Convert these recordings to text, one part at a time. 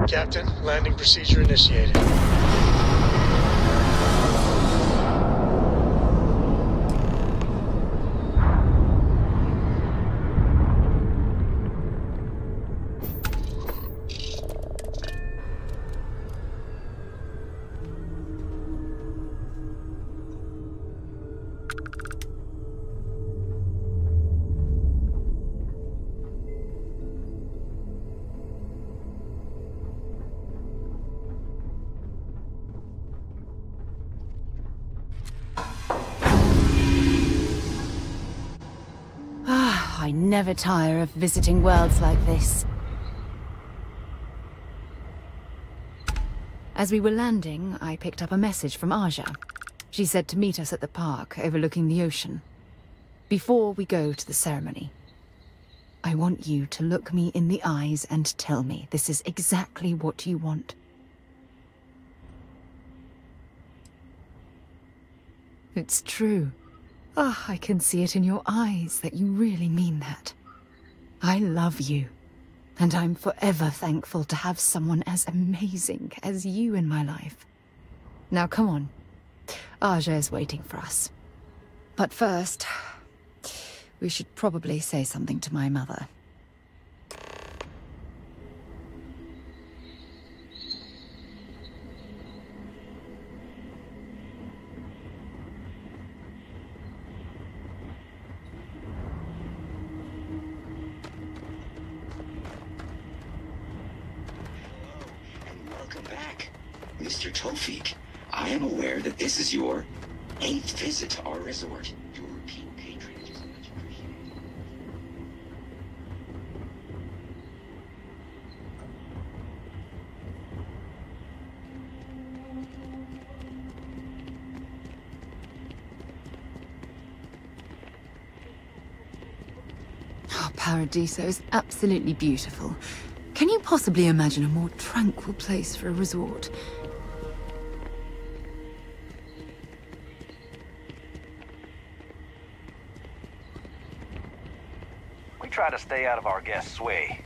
Captain, landing procedure initiated. I never tire of visiting worlds like this. As we were landing, I picked up a message from Andreja. She said to meet us at the park overlooking the ocean. Before we go to the ceremony, I want you to look me in the eyes and tell me this is exactly what you want. It's true. Ah, I can see it in your eyes that you really mean that. I love you, and I'm forever thankful to have someone as amazing as you in my life. Now come on. Andreja is waiting for us. But first, we should probably say something to my mother. Mr. Tofik, I am aware that this is your 8th visit to our resort. Your repeat patronage is much appreciated. Oh, Paradiso is absolutely beautiful. Can you possibly imagine a more tranquil place for a resort? We try to stay out of our guests' way,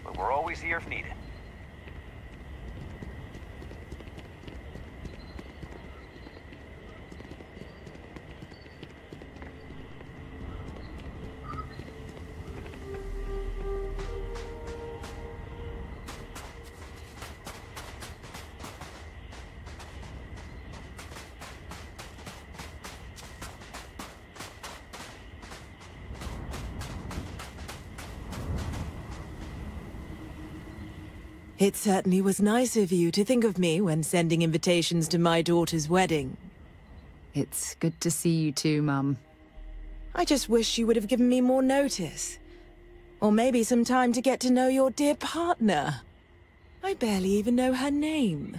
but we're always here if needed. It certainly was nice of you to think of me when sending invitations to my daughter's wedding. It's good to see you too, Mum. I just wish you would have given me more notice. Or maybe some time to get to know your dear partner. I barely even know her name.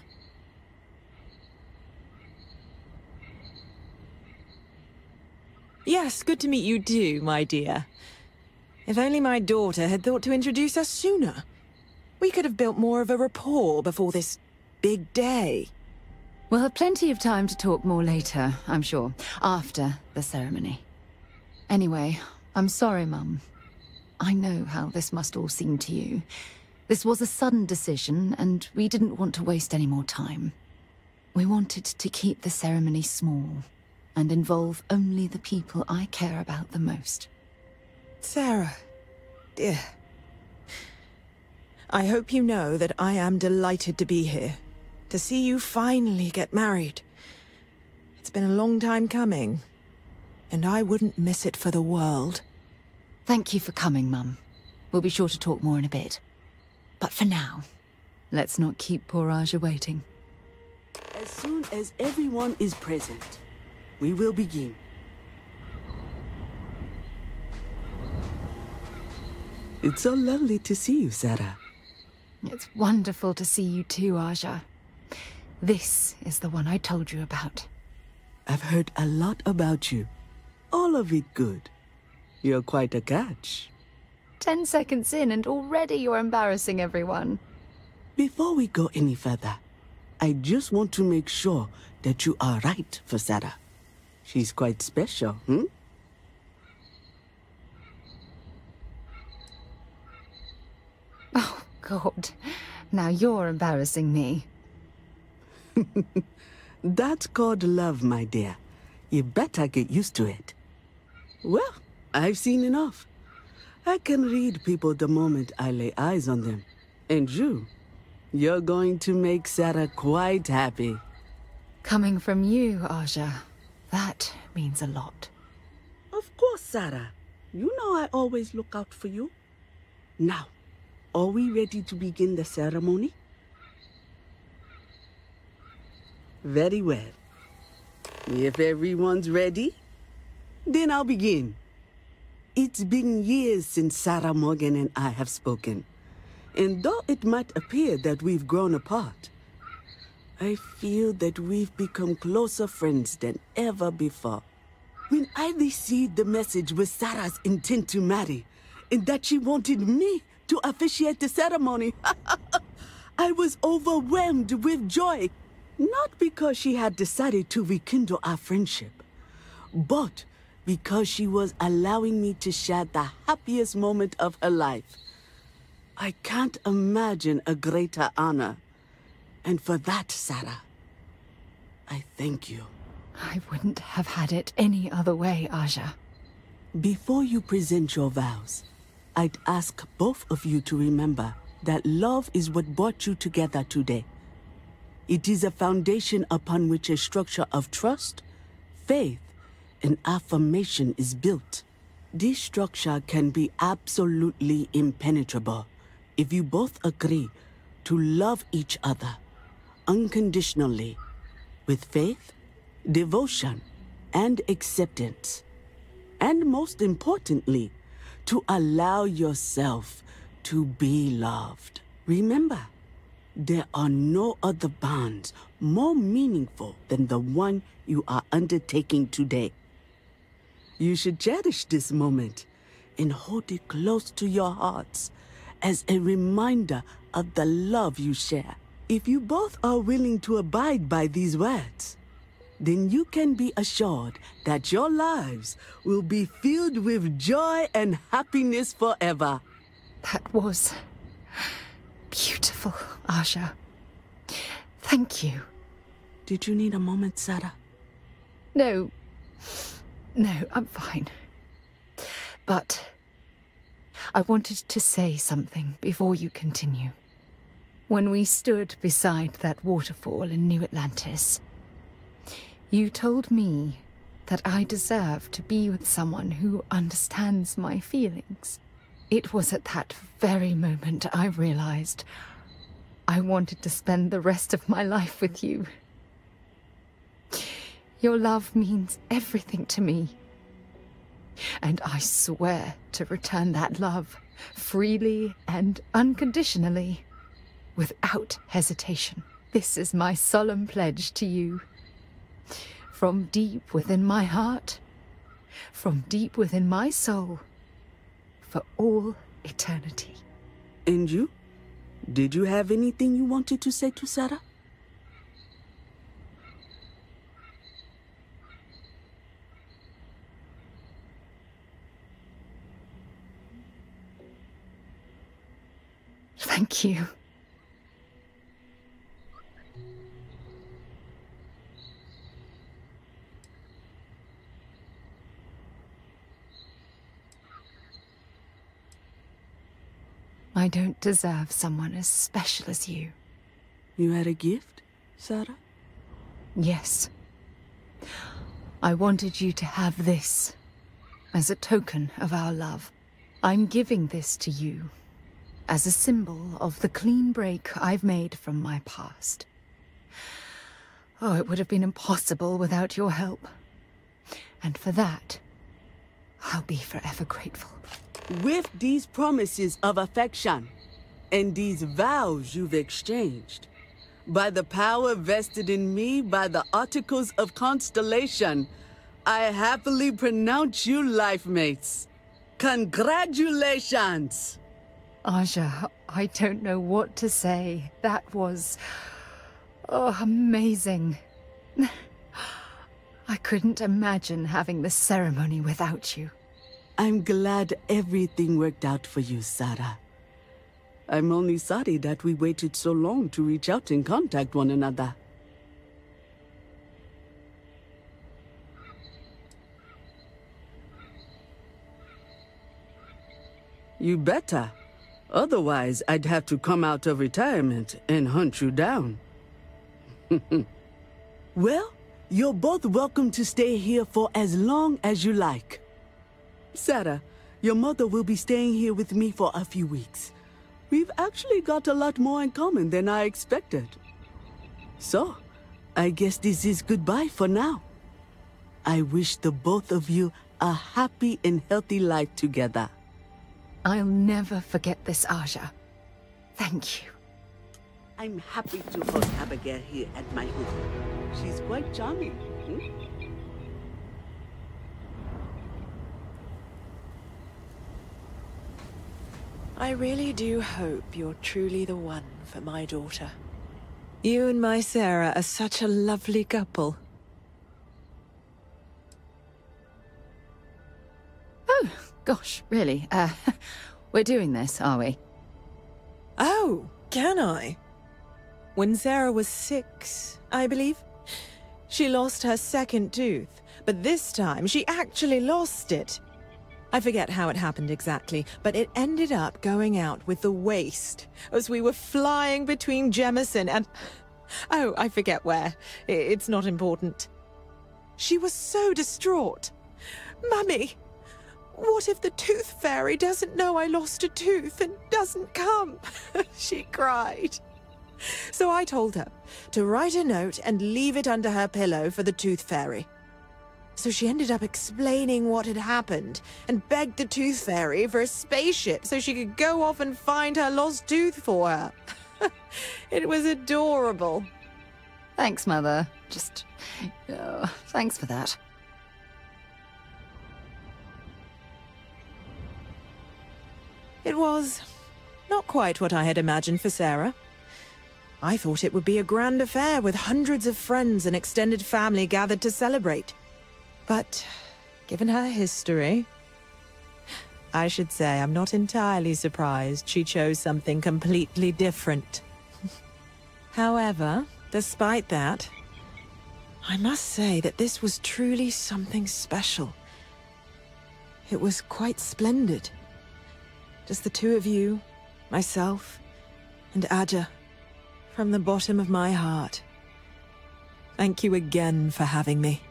Yes, good to meet you too, my dear. If only my daughter had thought to introduce us sooner. We could have built more of a rapport before this big day. We'll have plenty of time to talk more later, I'm sure, after the ceremony. Anyway, I'm sorry, Mum. I know how this must all seem to you. This was a sudden decision, and we didn't want to waste any more time. We wanted to keep the ceremony small, and involve only the people I care about the most. Sarah, dear. I hope you know that I am delighted to be here, to see you finally get married. It's been a long time coming, and I wouldn't miss it for the world. Thank you for coming, Mum. We'll be sure to talk more in a bit. But for now, let's not keep poor Andreja waiting. As soon as everyone is present, we will begin. It's so lovely to see you, Sarah. It's wonderful to see you too, Andreja. This is the one I told you about. I've heard a lot about you. All of it good. You're quite a catch. 10 seconds in and already you're embarrassing everyone. Before we go any further, I just want to make sure that you are right for Sarah. She's quite special, hmm? Oh, God. Now you're embarrassing me. That's called love, my dear. You better get used to it. Well, I've seen enough. I can read people the moment I lay eyes on them. And you're going to make Sarah quite happy. Coming from you, Aja, that means a lot. Of course, Sarah. You know I always look out for you. Now, are we ready to begin the ceremony? Very well. If everyone's ready, then I'll begin. It's been years since Sarah Morgan and I have spoken. And though it might appear that we've grown apart, I feel that we've become closer friends than ever before. When I received the message with Sarah's intent to marry, and that she wanted me to officiate the ceremony, I was overwhelmed with joy. Not because she had decided to rekindle our friendship, but because she was allowing me to share the happiest moment of her life. I can't imagine a greater honor. And for that, Sarah, I thank you. I wouldn't have had it any other way, Aja. Before you present your vows, I'd ask both of you to remember that love is what brought you together today. It is a foundation upon which a structure of trust, faith, and affirmation is built. This structure can be absolutely impenetrable if you both agree to love each other unconditionally, with faith, devotion, and acceptance. And most importantly, to allow yourself to be loved. Remember, there are no other bonds more meaningful than the one you are undertaking today. You should cherish this moment and hold it close to your hearts as a reminder of the love you share. If you both are willing to abide by these words, then you can be assured that your lives will be filled with joy and happiness forever. That was beautiful, Aja. Thank you. Did you need a moment, Sarah? No, I'm fine. But I wanted to say something before you continue. When we stood beside that waterfall in New Atlantis, you told me that I deserve to be with someone who understands my feelings. It was at that very moment I realized I wanted to spend the rest of my life with you. Your love means everything to me. And I swear to return that love freely and unconditionally, without hesitation. This is my solemn pledge to you. From deep within my heart, from deep within my soul, for all eternity. And you? Did you have anything you wanted to say to Sarah? Thank you. I don't deserve someone as special as you. You had a gift, Sarah? Yes. I wanted you to have this as a token of our love. I'm giving this to you as a symbol of the clean break I've made from my past. Oh, it would have been impossible without your help. And for that, I'll be forever grateful. With these promises of affection and these vows you've exchanged, by the power vested in me by the Articles of Constellation, I happily pronounce you life mates. Congratulations! Aja, I don't know what to say. That was... amazing. I couldn't imagine having this ceremony without you. I'm glad everything worked out for you, Sarah. I'm only sorry that we waited so long to reach out and contact one another. You better. Otherwise, I'd have to come out of retirement and hunt you down. Well, you're both welcome to stay here for as long as you like. Sarah, your mother will be staying here with me for a few weeks. We've actually got a lot more in common than I expected. So, I guess this is goodbye for now. I wish the both of you a happy and healthy life together. I'll never forget this, Aja. Thank you. I'm happy to host Abigail here at my home. She's quite charming. I really do hope you're truly the one for my daughter. You and my Sarah are such a lovely couple. Oh, gosh, really? We're doing this, are we? Oh, can I? When Sarah was 6, I believe, she lost her second tooth, but this time she actually lost it. I forget how it happened exactly, but it ended up going out with the waste as we were flying between Jemison and... Oh, I forget where. It's not important. She was so distraught. Mummy, what if the Tooth Fairy doesn't know I lost a tooth and doesn't come? She cried. So I told her to write a note and leave it under her pillow for the Tooth Fairy. So she ended up explaining what had happened and begged the Tooth Fairy for a spaceship so she could go off and find her lost tooth for her. It was adorable. Thanks, Mother. Thanks for that. It was not quite what I had imagined for Sarah. I thought it would be a grand affair with hundreds of friends and extended family gathered to celebrate. But, given her history, I should say I'm not entirely surprised she chose something completely different. However, despite that, I must say that this was truly something special. It was quite splendid. Just the two of you, myself, and Aja, from the bottom of my heart. Thank you again for having me.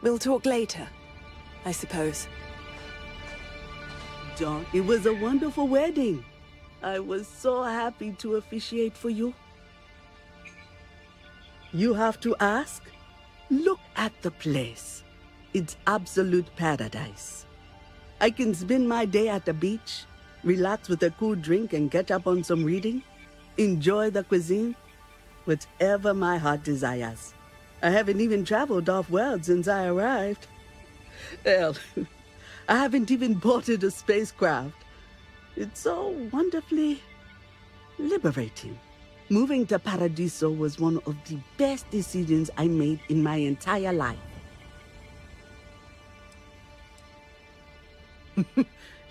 We'll talk later, I suppose. John, it was a wonderful wedding. I was so happy to officiate for you. You have to ask? Look at the place. It's absolute paradise. I can spend my day at the beach, relax with a cool drink and catch up on some reading, enjoy the cuisine, whatever my heart desires. I haven't even traveled off-world since I arrived. Hell, I haven't even boarded a spacecraft. It's so wonderfully liberating. Moving to Paradiso was one of the best decisions I made in my entire life.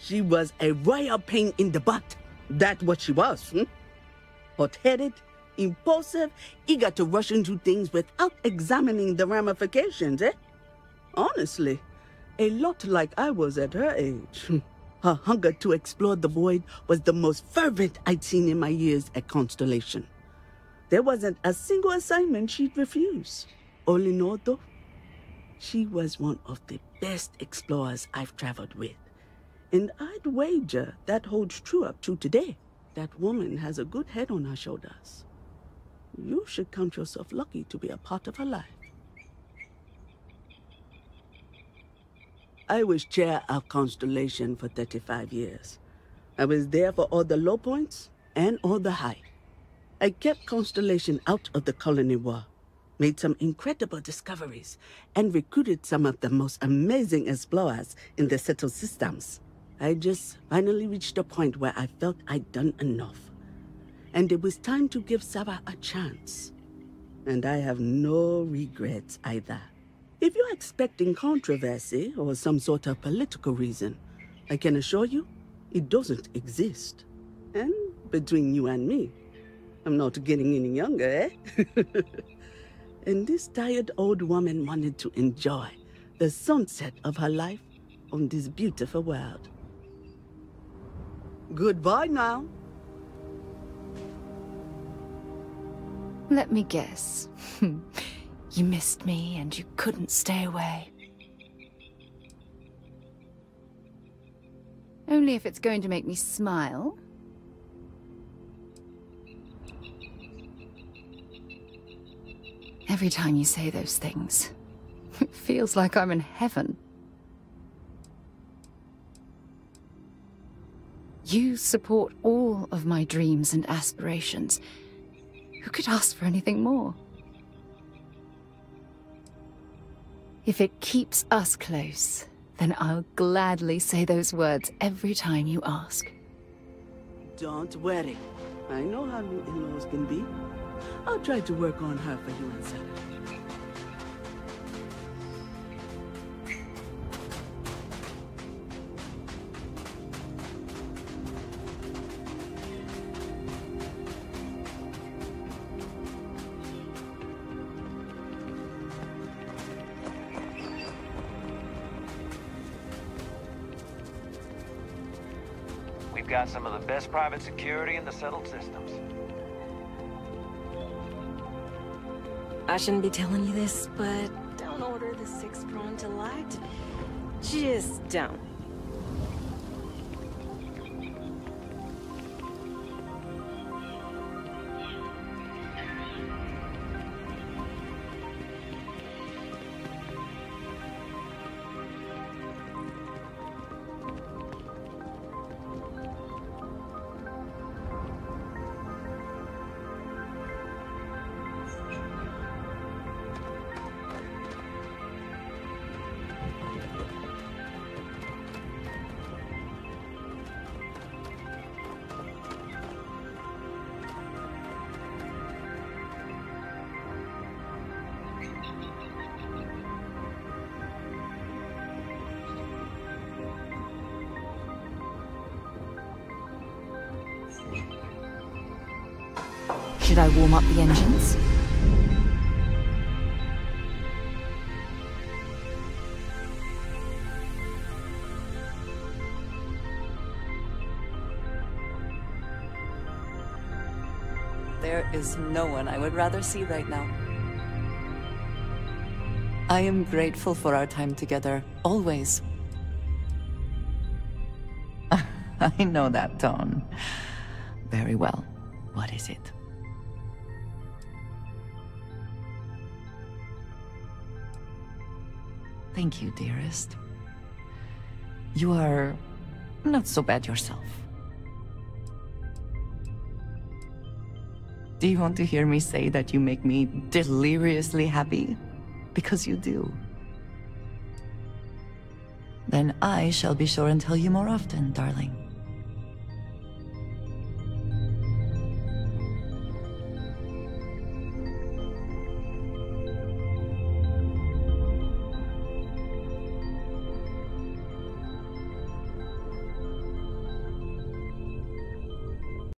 She was a royal pain in the butt. That's what she was. Hot-headed, impulsive, eager to rush into things without examining the ramifications, Honestly, a lot like I was at her age. Her hunger to explore the void was the most fervent I'd seen in my years at Constellation. There wasn't a single assignment she'd refuse. All in all, though, she was one of the best explorers I've traveled with. And I'd wager that holds true up to today. That woman has a good head on her shoulders. You should count yourself lucky to be a part of her life. I was chair of Constellation for 35 years. I was there for all the low points and all the high. I kept Constellation out of the colony war, made some incredible discoveries, and recruited some of the most amazing explorers in the settled systems. I just finally reached a point where I felt I'd done enough. And it was time to give Sarah a chance. And I have no regrets either. If you're expecting controversy or some sort of political reason, I can assure you, it doesn't exist. And between you and me, I'm not getting any younger, eh? And this tired old woman wanted to enjoy the sunset of her life on this beautiful world. Goodbye now. Let me guess. You missed me and you couldn't stay away. Only if it's going to make me smile. Every time you say those things, it feels like I'm in heaven. You support all of my dreams and aspirations. Who could ask for anything more? If it keeps us close, then I'll gladly say those words every time you ask. Don't worry. I know how new in-laws can be. I'll try to work on her for you and Sarah. We've got some of the best private security in the settled systems. I shouldn't be telling you this, but don't order the 6-pronged to lie to me. Just don't. Should I warm up the engines? There is no one I would rather see right now. I am grateful for our time together, always. I know that tone. Very well. What is it? Thank you, dearest. You are not so bad yourself. Do you want to hear me say that you make me deliriously happy? Because you do. Then I shall be sure and tell you more often, darling.